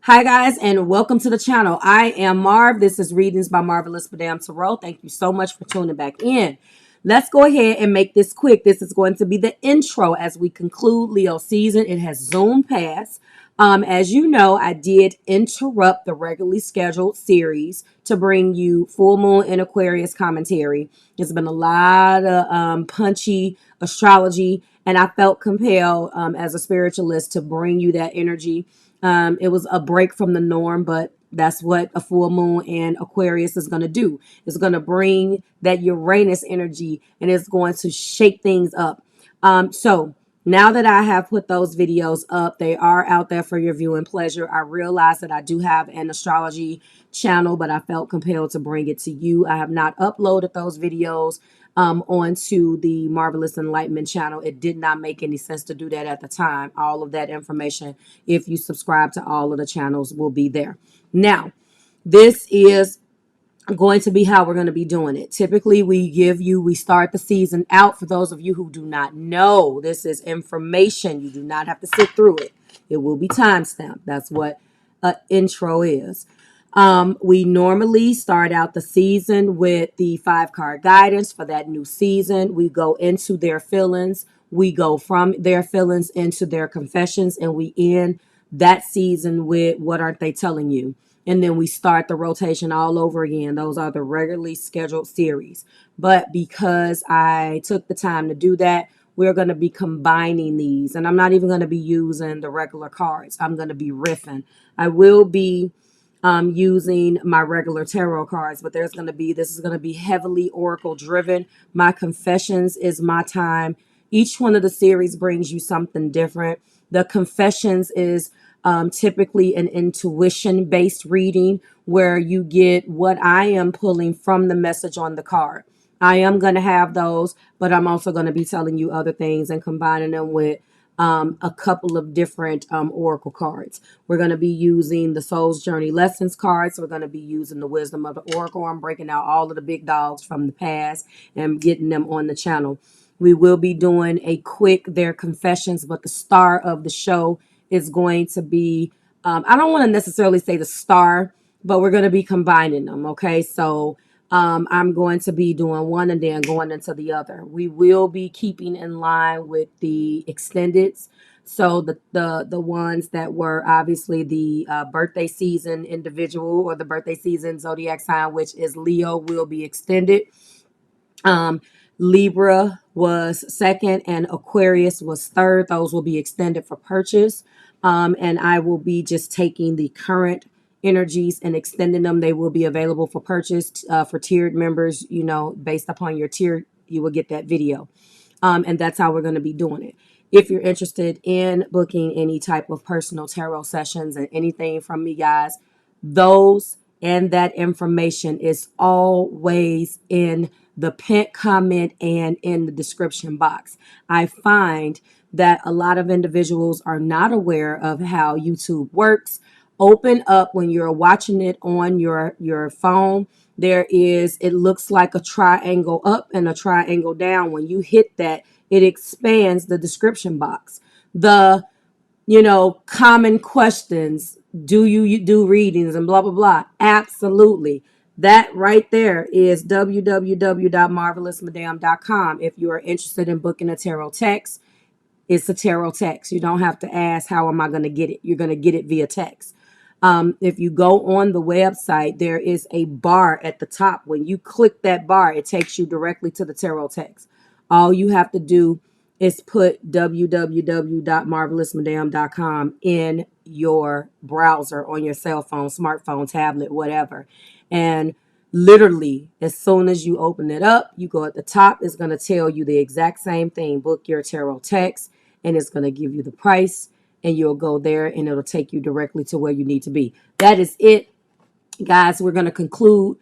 Hi guys, and welcome to the channel. I am Marv. This is Readings by Marvelous Madame Tarot. Thank you so much for tuning back in. Let's go ahead and make this quick. This is going to be the intro as we conclude Leo season. It has zoomed past. As you know, I did interrupt the regularly scheduled series to bring you full moon and Aquarius commentary. It's been a lot of punchy astrology, and I felt compelled as a spiritualist to bring you that energy. It was a break from the norm, but that's what a full moon and Aquarius is going to do. It's going to bring that Uranus energy and it's going to shake things up. So now that I have put those videos up, they are out there for your viewing pleasure. I realize that I do have an astrology channel, but I felt compelled to bring it to you. I have not uploaded those videos onto the Marvelous Enlightenment channel. It did not make any sense to do that at the time. All of that information, if you subscribe to all of the channels, will be there. Now, this is going to be how we're going to be doing it. Typically, we start the season out. For those of you who do not know, this is information. You do not have to sit through it. It will be timestamped. That's what an intro is. We normally start out the season with the 5-card guidance for that new season. We go into their feelings. We go from their feelings into their confessions, and we end that season with what aren't they telling you? And then we start the rotation all over again. Those are the regularly scheduled series. But because I took the time to do that, we're going to be combining these. And I'm not even going to be using the regular cards. I'm going to be riffing. I will be using my regular tarot cards, but this is going to be heavily oracle driven. My confessions is my time. Each one of the series brings you something different. The confessions is typically an intuition based reading where you get what I am pulling from the message on the card. I am going to have those, but I'm also going to be telling you other things and combining them with a couple of different oracle cards. We're going to be using the Soul's Journey Lessons cards. We're going to be using the Wisdom of the Oracle. I'm breaking out all of the big dogs from the past and getting them on the channel. We will be doing a quick Their Confessions, but the star of the show is going to be, I don't want to necessarily say the star, but we're going to be combining them. Okay, so I'm going to be doing one and then going into the other. We will be keeping in line with the extendeds. So the ones that were obviously the birthday season individual or the birthday season zodiac sign, which is Leo, will be extended. Libra was second and Aquarius was third. Those will be extended for purchase. And I will be just taking the current energies and extending them. They will be available for purchase for tiered members. You know, based upon your tier, you will get that video. And that's how we're going to be doing it. If you're interested in booking any type of personal tarot sessions and anything from me, guys, those and that information is always in the pinned comment and in the description box. I find that a lot of individuals are not aware of how YouTube works. Open up when you're watching it on your phone. It looks like a triangle up and a triangle down. When you hit that, it expands the description box. The common questions, do you do readings and blah blah blah, absolutely. That right there is www.marvelousmadame.com. If you are interested in booking a tarot text, it's a tarot text. You don't have to ask, how am I going to get it? You're going to get it via text. If you go on the website, there is a bar at the top. When you click that bar, it takes you directly to the tarot text. All you have to do is put www.marvelousmadame.com in your browser on your cell phone, smartphone, tablet, whatever. And literally, as soon as you open it up, you go at the top, it's going to tell you the exact same thing. Book your tarot text, and it's going to give you the price, and you'll go there, and it'll take you directly to where you need to be. That is it, guys. We're going to conclude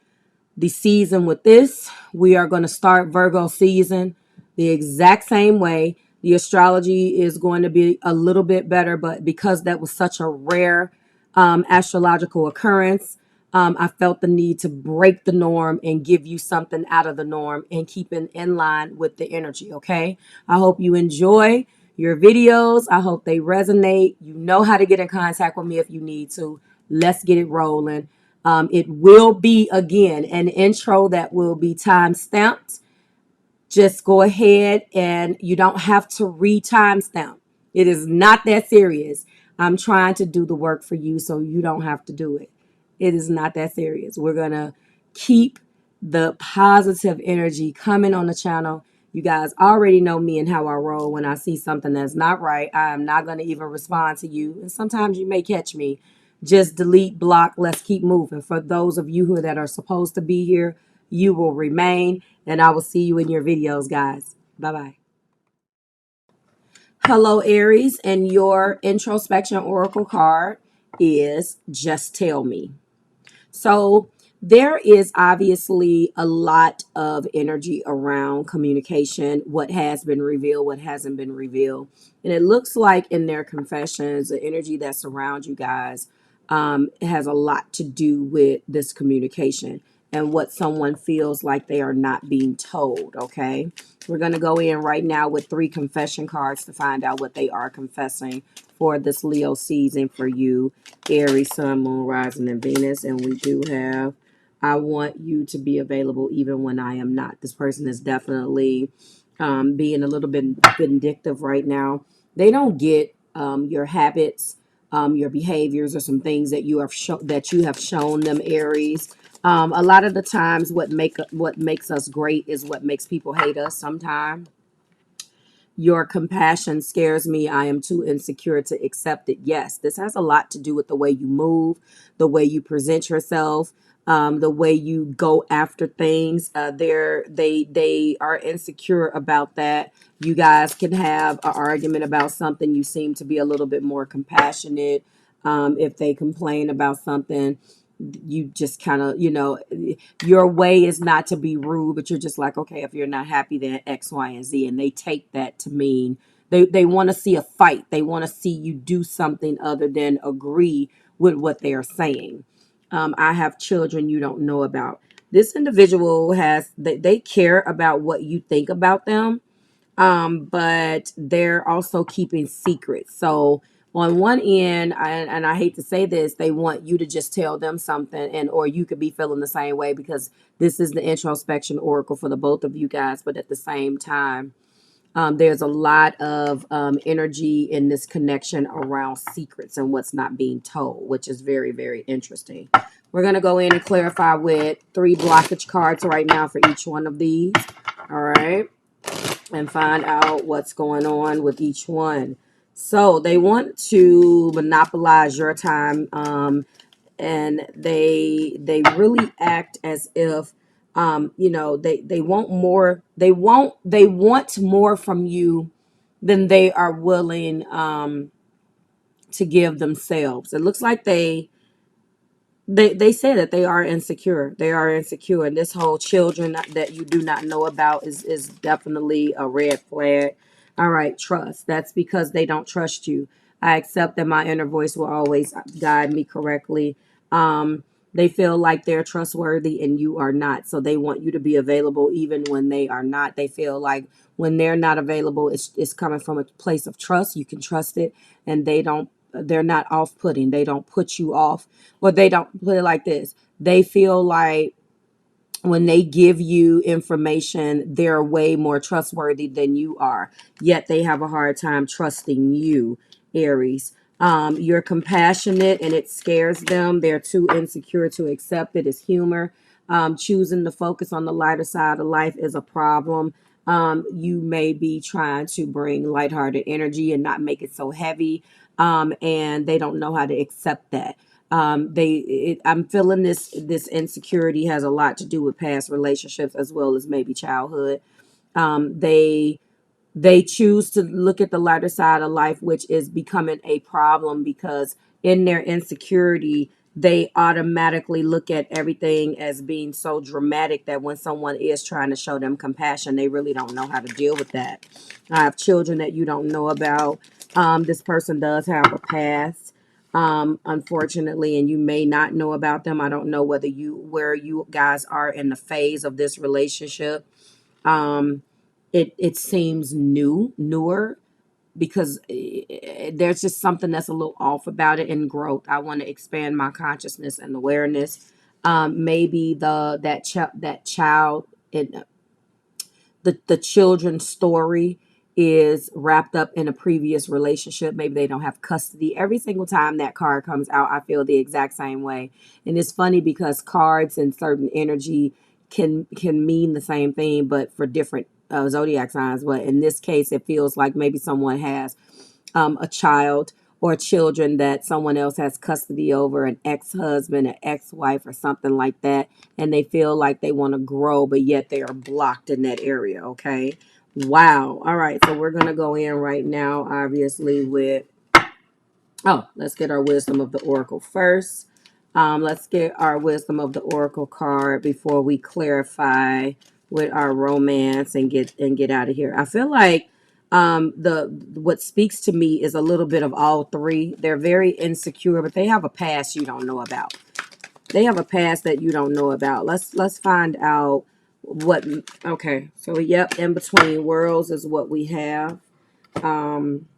the season with this. We are going to start Virgo season the exact same way. The astrology is going to be a little bit better, but because that was such a rare astrological occurrence, I felt the need to break the norm and give you something out of the norm and keeping in line with the energy, okay? I hope you enjoy your videos. I hope they resonate. You know how to get in contact with me if you need to. Let's get it rolling. It will be, again, an intro that will be time stamped. Just go ahead, and you don't have to re-timestamp. It is not that serious. I'm trying to do the work for you so you don't have to do it. It is not that serious. We're going to keep the positive energy coming on the channel. You guys already know me and how I roll. When I see something that's not right, I am not going to even respond to you. And sometimes you may catch me. Just delete, block, let's keep moving. For those of you that are supposed to be here, you will remain, and I will see you in your videos, guys. Bye-bye. Hello, Aries, and your introspection oracle card is Just Tell Me. So there is obviously a lot of energy around communication, what has been revealed, what hasn't been revealed. And it looks like in their confessions, the energy that surrounds you guys has a lot to do with this communication and what someone feels like they are not being told, okay? We're going to go in right now with 3 confession cards to find out what they are confessing for this Leo season for you, Aries, Sun, Moon, Rising, and Venus. And we do have, I want you to be available even when I am not. This person is definitely being a little bit vindictive right now. They don't get your habits, your behaviors, or some things that you have shown them, Aries. A lot of the times, what makes us great is what makes people hate us. Sometimes your compassion scares me. I am too insecure to accept it. Yes, this has a lot to do with the way you move, the way you present yourself, the way you go after things. They are insecure about that. You guys can have an argument about something. You seem to be a little bit more compassionate. If they complain about something, you just kind of, your way is not to be rude, but you're just like, okay, if you're not happy, then X, Y, and Z. And they take that to mean they want to see a fight. They want to see you do something other than agree with what they are saying. I have children you don't know about. This individual they care about what you think about them, but they're also keeping secrets. So on one end, and I hate to say this, they want you to just tell them something, and or you could be feeling the same way, because this is the introspection oracle for the both of you guys. But at the same time, there's a lot of energy in this connection around secrets and what's not being told, which is very, very interesting. We're going to go in and clarify with 3 blockage cards right now for each one of these. All right, and find out what's going on with each one. So they want to monopolize your time, and they really act as if they want more. They want more from you than they are willing to give themselves. It looks like they say that they are insecure. They are insecure, and this whole children that you do not know about is definitely a red flag. All right, trust. That's because they don't trust you. I accept that my inner voice will always guide me correctly. They feel like they're trustworthy and you are not, so they want you to be available even when they are not. They feel like when they're not available, it's coming from a place of trust. You can trust it, and they're not off-putting. They don't put you off. Well, they don't put it like this. They feel like when they give you information, they're way more trustworthy than you are. Yet they have a hard time trusting you, Aries. You're compassionate and it scares them. They're too insecure to accept it as humor. Choosing to focus on the lighter side of life is a problem. You may be trying to bring lighthearted energy and not make it so heavy. And they don't know how to accept that. I'm feeling this insecurity has a lot to do with past relationships as well as maybe childhood. They choose to look at the lighter side of life, which is becoming a problem because in their insecurity, they automatically look at everything as being so dramatic that when someone is trying to show them compassion, they really don't know how to deal with that. I have children that you don't know about. This person does have a past, unfortunately, and you may not know about them. I don't know where you guys are in the phase of this relationship. It seems newer. because there's just something that's a little off about it in growth. I want to expand my consciousness and awareness. Maybe that child in the children's story is wrapped up in a previous relationship. Maybe they don't have custody. Every single time that card comes out, I feel the exact same way. And it's funny because cards and certain energy can mean the same thing, but for different zodiac signs. But in this case, it feels like maybe someone has a child or children that someone else has custody over, an ex-husband, an ex-wife, or something like that, and they feel like they want to grow, but yet they are blocked in that area. Okay. Wow. All right. So we're going to go in right now, obviously, with, oh, let's get our wisdom of the oracle first. Let's get our wisdom of the oracle card before we clarify with our romance and get out of here. I feel like the what speaks to me is a little bit of all three. They're very insecure, but they have a past you don't know about. They have a past that you don't know about. Let's find out what. Okay, so yep, in between worlds is what we have. Um,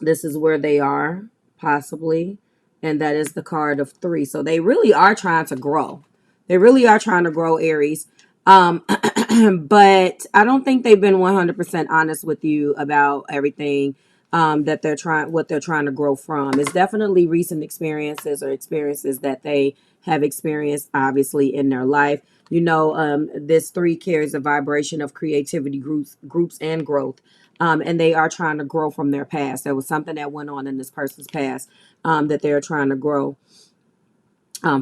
this is where they are, possibly. And that is the card of three. So they really are trying to grow. They really are trying to grow, Aries. But I don't think they've been 100% honest with you about everything that what they're trying to grow from. It's definitely recent experiences or experiences that they have experienced, obviously, in their life. You know, this three carries a vibration of creativity, groups and growth. And they are trying to grow from their past. There was something that went on in this person's past that they're trying to grow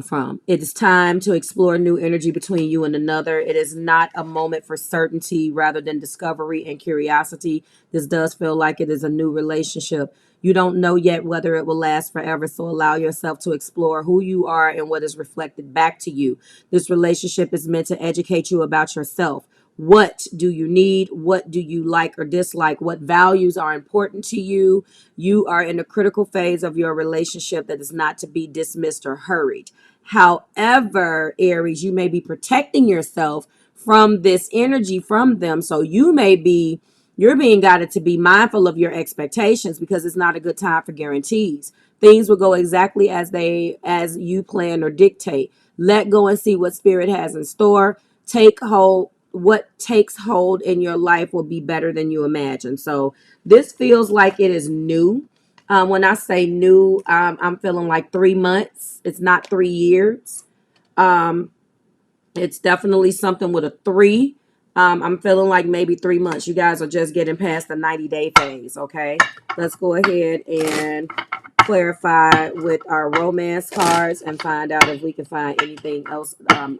from. It is time to explore new energy between you and another. It is not a moment for certainty rather than discovery and curiosity. This does feel like it is a new relationship. You don't know yet whether it will last forever, so allow yourself to explore who you are and what is reflected back to you. This relationship is meant to educate you about yourself. What do you need? What do you like or dislike? What values are important to you? You are in a critical phase of your relationship that is not to be dismissed or hurried. However, Aries, you may be protecting yourself from this energy from them. So you're being guided to be mindful of your expectations because it's not a good time for guarantees. Things will go exactly as you plan or dictate. Let go and see what spirit has in store. Take hold. What takes hold in your life will be better than you imagine. So this feels like it is new. When I say new, I'm feeling like 3 months. It's not 3 years. Um, it's definitely something with a three. I'm feeling like maybe 3 months. You guys are just getting past the 90-day phase. Okay, let's go ahead and clarify with our romance cards and find out if we can find anything else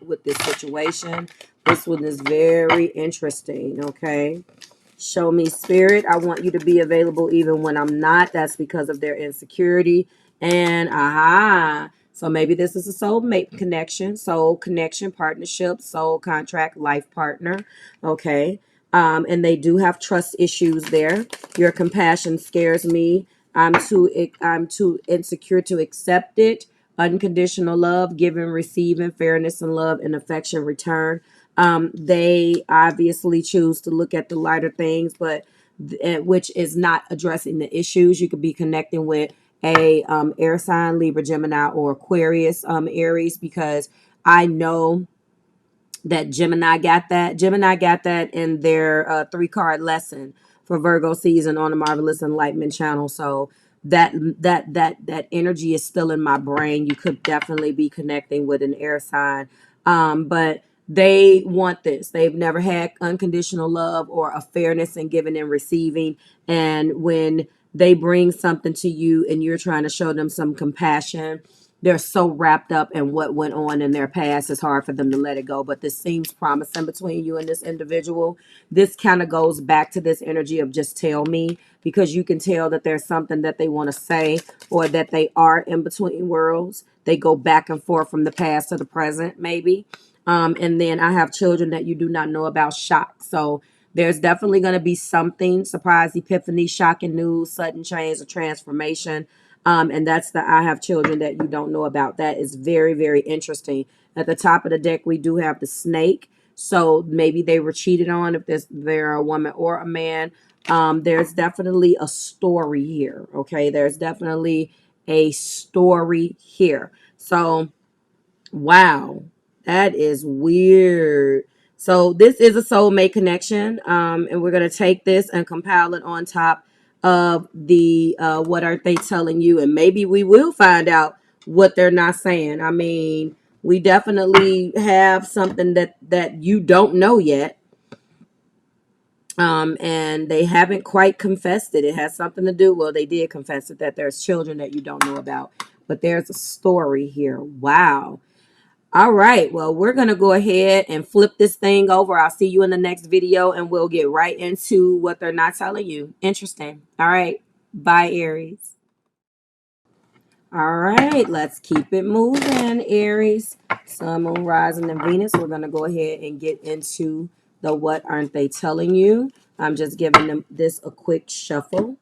with this situation. This one is very interesting. Okay. Show me spirit. I want you to be available even when I'm not. That's because of their insecurity. And aha. So maybe this is a soulmate connection, soul connection, partnership, soul contract, life partner. Okay. And they do have trust issues there. Your compassion scares me. I'm too insecure to accept it. Unconditional love, giving, receiving, fairness and love and affection return. They obviously choose to look at the lighter things, but which is not addressing the issues. You could be connecting with a air sign, Libra, Gemini, or Aquarius, Aries, because I know that Gemini got that. Gemini got that in their 3 card lesson for Virgo season on the Marvelous Enlightenment channel. So that energy is still in my brain. You could definitely be connecting with an air sign. But they want this. They've never had unconditional love or a fairness in giving and receiving. And when they bring something to you and you're trying to show them some compassion, they're so wrapped up in what went on in their past, it's hard for them to let it go. But this seems promising between you and this individual. This kind of goes back to this energy of just tell me, because you can tell that there's something that they want to say or that they are in between worlds. They go back and forth from the past to the present, maybe. And then I have children that you do not know about, shock. So there's definitely going to be something, surprise, epiphany, shocking news, sudden change, or transformation. And that's the I have children that you don't know about. That is very, very interesting. At the top of the deck, we do have the snake. So maybe they were cheated on if they're a woman or a man. There's definitely a story here. Okay, there's definitely a story here. So wow, that is weird. So this is a soulmate connection, and we're gonna take this and compile it on top of the what are they telling you, and maybe we will find out what they're not saying. I mean, we definitely have something that you don't know yet, and they haven't quite confessed it. It has something to do. Well, they did confess it, that there's children that you don't know about, but there's a story here. Wow. All right, well, we're going to go ahead and flip this thing over. I'll see you in the next video, and we'll get right into what they're not telling you. Interesting. All right. Bye, Aries. All right, let's keep it moving, Aries. Sun, Moon, Rising, and Venus. We're going to go ahead and get into the what aren't they telling you. I'm just giving them this a quick shuffle.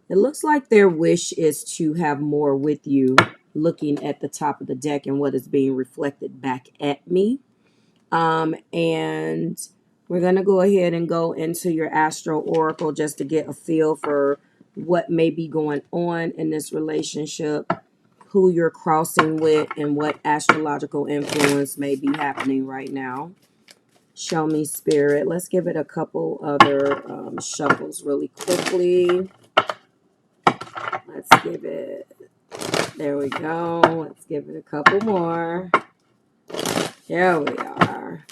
It looks like their wish is to have more with you, looking at the top of the deck and what is being reflected back at me. And we're going to go ahead and go into your astro oracle just to get a feel for what may be going on in this relationship, who you're crossing with, and what astrological influence may be happening right now. Show me, Spirit. Let's give it a couple other shuffles really quickly. Let's give it, there we go. Let's give it a couple more. There we are.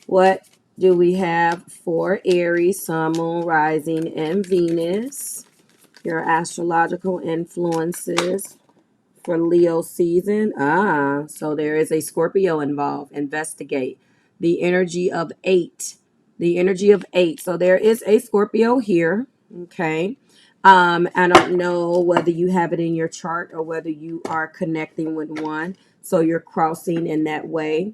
What do we have for Aries, Sun, Moon, Rising, and Venus? Your astrological influences for Leo season. So there is a Scorpio involved. Investigate. The energy of 8. The energy of 8. So there is a Scorpio here. Okay. I don't know whether you have it in your chart or whether you are connecting with one. So you're crossing in that way.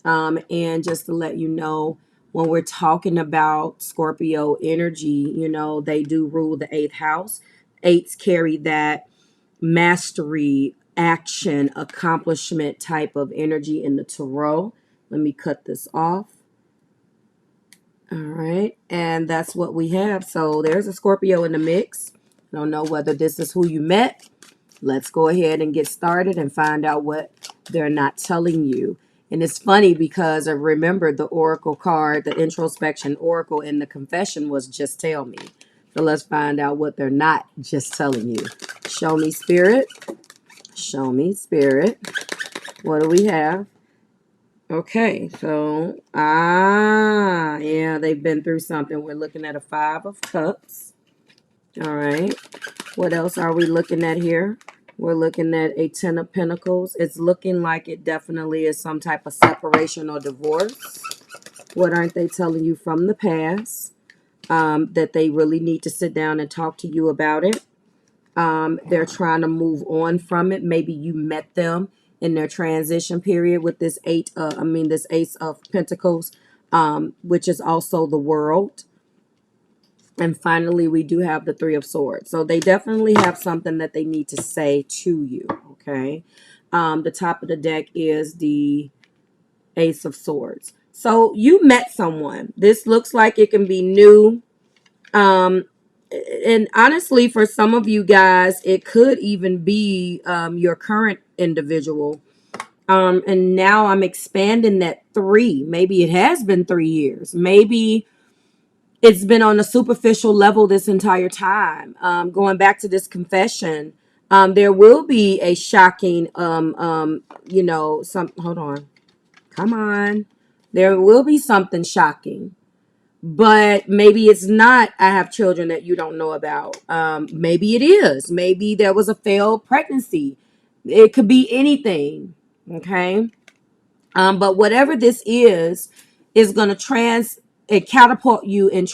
And just to let you know, when we're talking about Scorpio energy, you know, they do rule the 8th house. 8s carry that mastery, action, accomplishment type of energy in the tarot. Let me cut this off. All right. And that's what we have. So there's a Scorpio in the mix. I don't know whether this is who you met. Let's go ahead and get started and find out what they're not telling you. And it's funny because I remember the oracle card, the introspection oracle in the confession was just tell me. So let's find out what they're not just telling you. Show me, Spirit. Show me, Spirit. What do we have? Okay, so, yeah, they've been through something. We're looking at a 5 of Cups. All right. What else are we looking at here? We're looking at a 10 of Pentacles. It's looking like it definitely is some type of separation or divorce. What aren't they telling you from the past? That they really need to sit down and talk to you about it. They're trying to move on from it. Maybe you met them in their transition period with this this Ace of Pentacles, which is also the World. And finally, we do have the 3 of Swords. So they definitely have something that they need to say to you, okay? The top of the deck is the Ace of Swords. So you met someone. This looks like it can be new. And honestly, for some of you guys, it could even be your current individual. And now I'm expanding that 3. Maybe it has been 3 years. Maybe it's been on a superficial level this entire time. Going back to this confession, there will be a shocking, hold on. Come on. There will be something shocking. But maybe it's not, I have children that you don't know about. Maybe it is. Maybe there was a failed pregnancy. It could be anything. Okay. But whatever this is going to catapult you and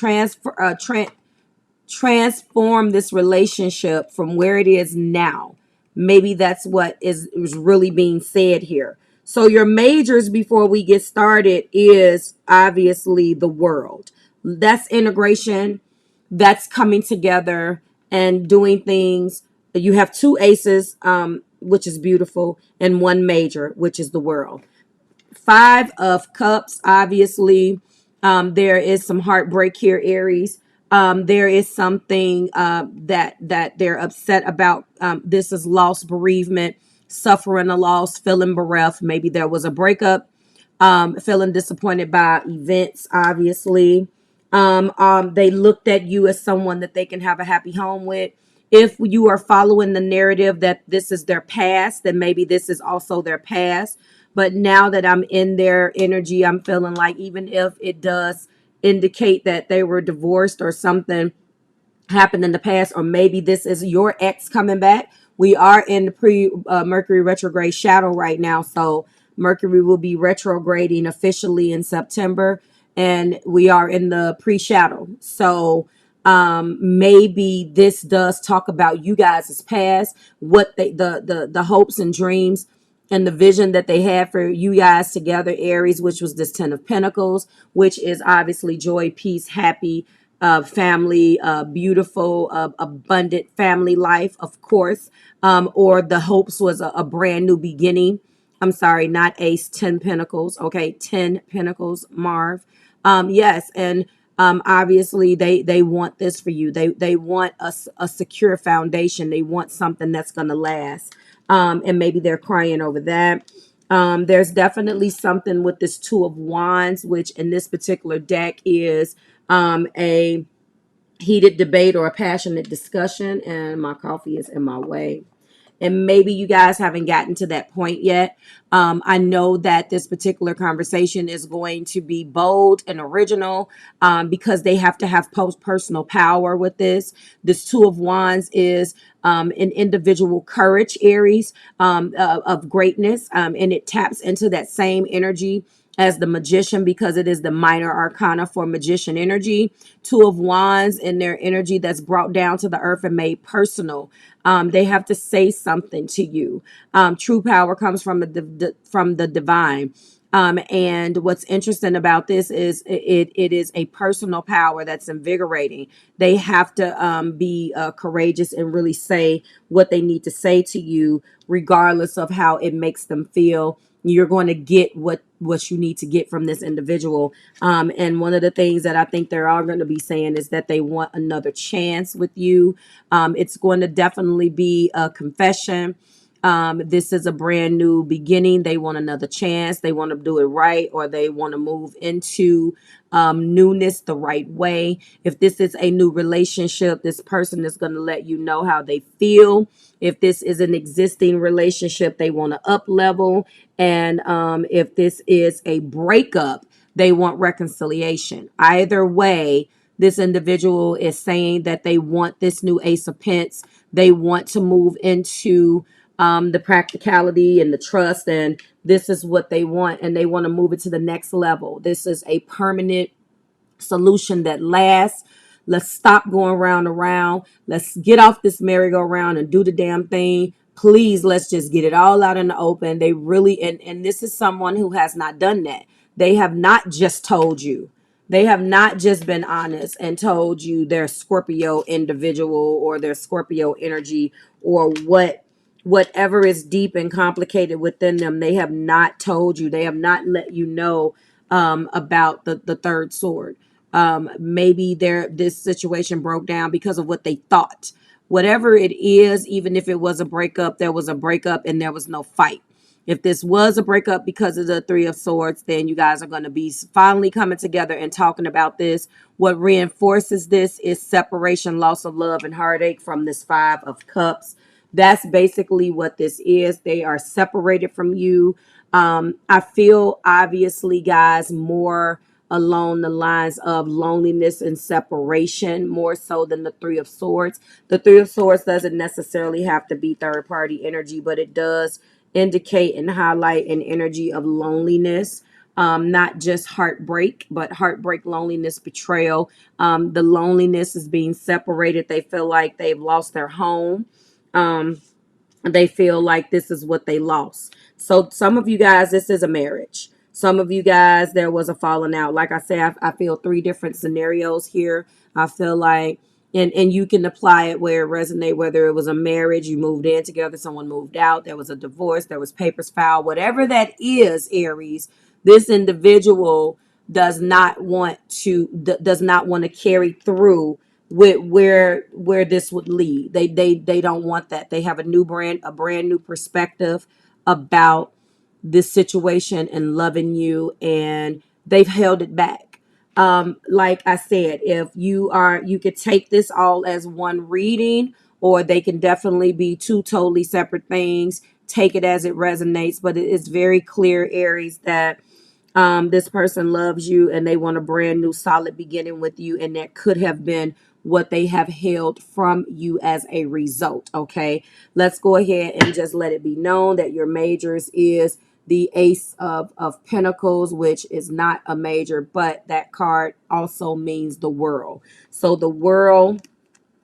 transform this relationship from where it is now. Maybe that's what is really being said here. So your majors before we get started is obviously the World. That's integration. That's coming together and doing things. You have 2 aces, which is beautiful, and 1 major, which is the World. 5 of Cups, obviously. There is some heartbreak here, Aries. There is something that they're upset about. This is loss, bereavement, suffering a loss, feeling bereft. Maybe there was a breakup, feeling disappointed by events, obviously. They looked at you as someone that they can have a happy home with. If you are following the narrative that this is their past, then maybe this is also their past. But now that I'm in their energy, I'm feeling like even if it does indicate that they were divorced or something happened in the past, or maybe this is your ex coming back. We are in the pre Mercury retrograde shadow right now. So Mercury will be retrograding officially in September, and we are in the pre shadow. So maybe this does talk about you guys' past, what they the hopes and dreams and the vision that they had for you guys together, Aries, which was this 10 of Pentacles, which is obviously joy, peace, happy, family, beautiful, abundant family life, of course. Or the hopes was a brand new beginning. I'm sorry, not Ace, 10 Pentacles. Okay, 10 Pentacles, Marv. Yes, and obviously they want this for you. They want a secure foundation. They want something that's going to last. And maybe they're crying over that. There's definitely something with this Two of Wands, which in this particular deck is a heated debate or a passionate discussion. And my coffee is in my way. And maybe you guys haven't gotten to that point yet. I know that this particular conversation is going to be bold and original because they have to have personal power with this. This Two of Wands is an individual courage, Aries, of greatness. And it taps into that same energy as the Magician because it is the minor arcana for magician energy. Two of Wands in their energy that's brought down to the earth and made personal. They have to say something to you. True power comes from the divine. And what's interesting about this is it is a personal power that's invigorating. They have to be courageous and really say what they need to say to you, regardless of how it makes them feel. You're going to get what you need to get from this individual. And one of the things that I think they're all going to be saying is that they want another chance with you. It's going to definitely be a confession. This is a brand new beginning. They want another chance. They want to do it right, or they want to move into newness the right way. If this is a new relationship, this person is going to let you know how they feel. If this is an existing relationship, they want to up level. And if this is a breakup, they want reconciliation. Either way, this individual is saying that they want this new Ace of Pentacles. They want to move into the practicality and the trust, and this is what they want, and they want to move it to the next level. This is a permanent solution that lasts. Let's stop going round and round. Let's get off this merry-go-round and do the damn thing. Please, let's just get it all out in the open. They really, and this is someone who has not done that. They have not just told you. They have not just been honest and told you their Scorpio individual or their Scorpio energy or whatever is deep and complicated within them. They have not told you. They have not let you know about the third sword. Maybe this situation broke down because of what they thought. Whatever it is, even if it was a breakup, there was a breakup and there was no fight. If this was a breakup because of the Three of Swords, then you guys are going to be finally coming together and talking about this. What reinforces this is separation, loss of love, and heartache from this Five of Cups. That's basically what this is. They are separated from you. I feel, obviously, guys, more along the lines of loneliness and separation, more so than the Three of Swords. The Three of Swords doesn't necessarily have to be third party energy, but it does indicate and highlight an energy of loneliness. Not just heartbreak, but heartbreak, loneliness, betrayal. The loneliness is being separated. They feel like they've lost their home. They feel like this is what they lost. So some of you guys, this is a marriage. Some of you guys, there was a falling out. Like I said, I feel three different scenarios here. I feel like, and you can apply it where it resonates, whether it was a marriage, you moved in together, someone moved out, there was a divorce, there was papers filed, whatever that is, Aries, this individual does not want to carry through with where this would lead. They don't want that. They have a brand new perspective about this situation and loving you, and they've held it back. Like I said, if you could take this all as one reading, or they can definitely be two totally separate things. Take it as it resonates, but it is very clear, Aries, that this person loves you and they want a brand new solid beginning with you, and that could have been what they have held from you as a result. Okay, let's go ahead and just let it be known that your majors is the Ace of Pentacles, which is not a major, but that card also means the world. So the world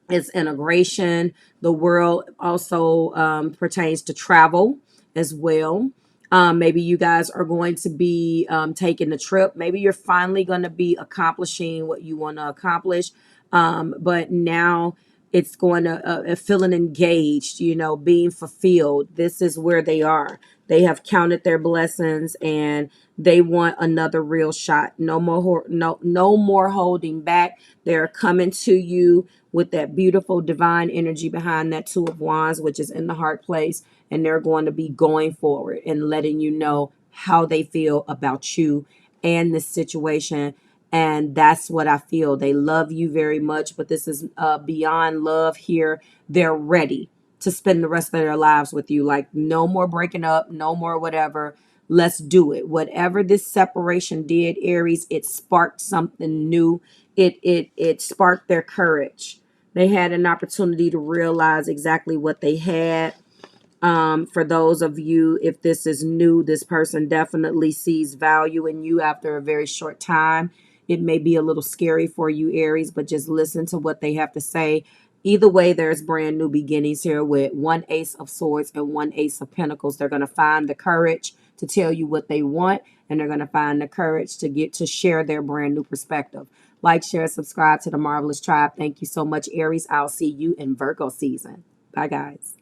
is integration. The world also pertains to travel as well. Maybe you guys are going to be taking the trip. Maybe you're finally going to be accomplishing what you want to accomplish. But now it's going to feeling engaged, being fulfilled. This is where they are. They have counted their blessings and they want another real shot. No more holding back. They're coming to you with that beautiful divine energy behind that Two of Wands, which is in the heart place. And they're going to be going forward and letting you know how they feel about you and this situation. And that's what I feel. They love you very much, but this is beyond love here. They're ready to spend the rest of their lives with you. Like, no more breaking up, no more whatever. Let's do it. Whatever this separation did, Aries, it sparked something new. It sparked their courage. They had an opportunity to realize exactly what they had. For those of you, if this is new, this person definitely sees value in you after a very short time. It may be a little scary for you, Aries, but just listen to what they have to say. Either way, there's brand new beginnings here with one Ace of Swords and one Ace of Pentacles. They're going to find the courage to tell you what they want, and they're going to find the courage to get to share their brand new perspective. Like, share, subscribe to the Marvelous Tribe. Thank you so much, Aries. I'll see you in Virgo season. Bye, guys.